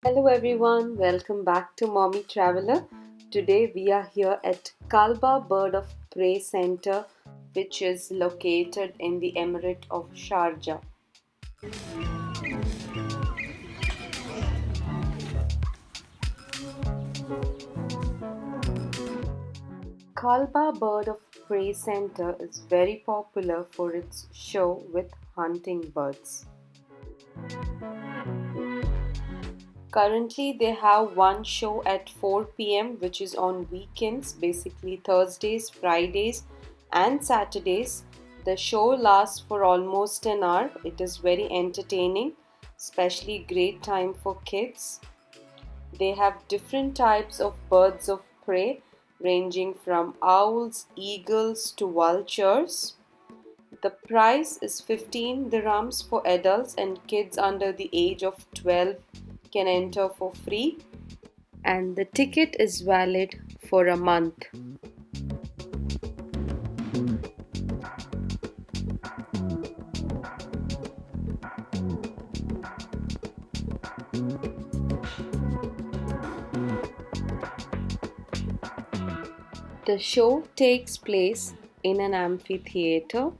Hello everyone, welcome back to Mommy Traveler. Today we are here at Kalba Bird of Prey Center, which is located in the Emirate of Sharjah. Kalba Bird of Prey Center is very popular for its show with hunting birds. Currently, they have one show at 4 p.m., which is on weekends, basically Thursdays, Fridays, and Saturdays. The show lasts for almost an hour. It is very entertaining, especially great time for kids. They have different types of birds of prey, ranging from owls, eagles, to vultures. The price is 15 dirhams for adults, and kids under the age of 12 can enter for free, and the ticket is valid for a month. The show takes place in an amphitheater.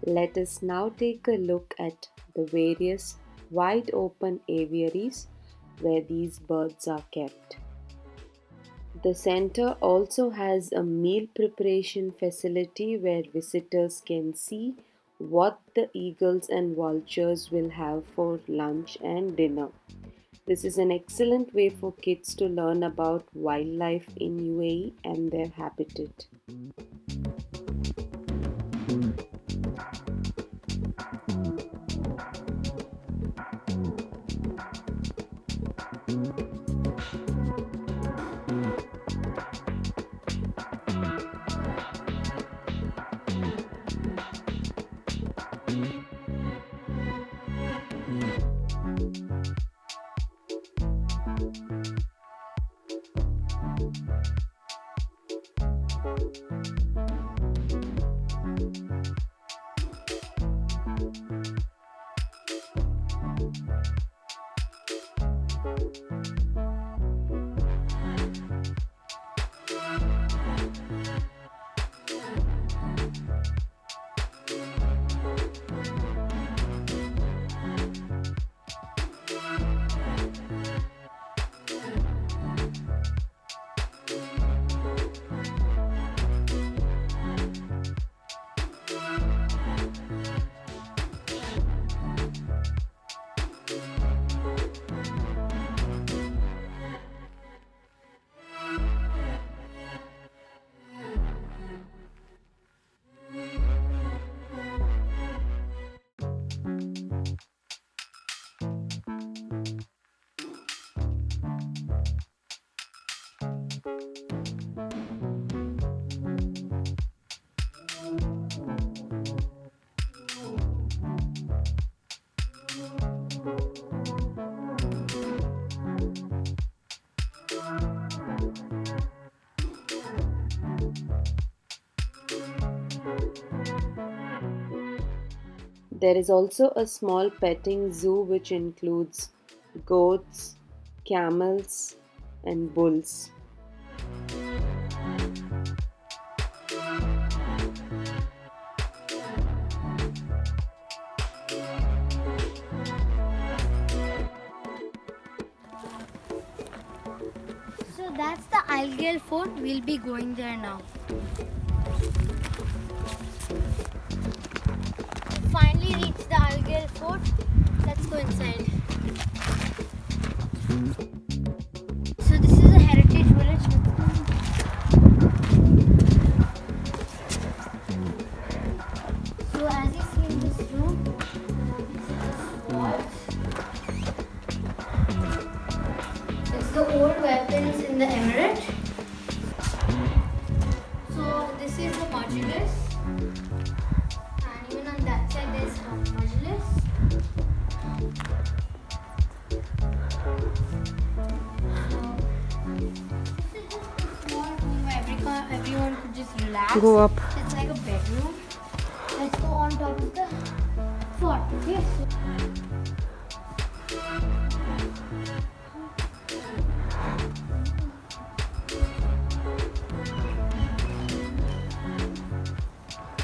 Let us now take a look at the various wide open aviaries where these birds are kept. The center also has a meal preparation facility where visitors can see what the eagles and vultures will have for lunch and dinner. This is an excellent way for kids to learn about wildlife in UAE and their habitat. There is also a small petting zoo which includes goats, camels, and bulls. So that's the Algae Fort. We'll be going there now. We finally reached the Algae Fort. Let's go inside. So this is a heritage village. So as you see in this room, it's the old weapons in the emirate. So this is the majlis, and even on that side there's a majlis. This is just a small room where everyone could just relax. Go up. It's like a bedroom. Let's go on top of the fort. Okay.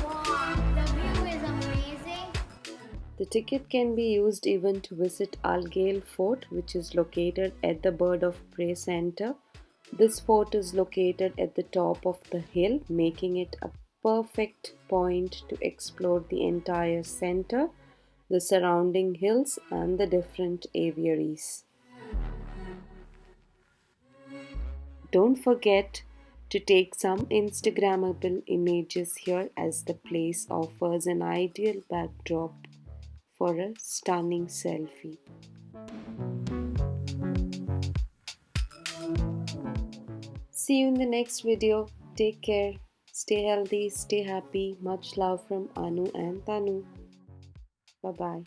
Wow, the view is amazing. The ticket can be used even to visit Algae Fort, which is located at the Bird of Prey Center. This fort is located at the top of the hill, making it a perfect point to explore the entire center, the surrounding hills, and the different aviaries. Don't forget to take some Instagrammable images here as the place offers an ideal backdrop for a stunning selfie. See you in the next video. Take care. Stay healthy, stay happy. Much love from Anu and Tanu. Bye bye.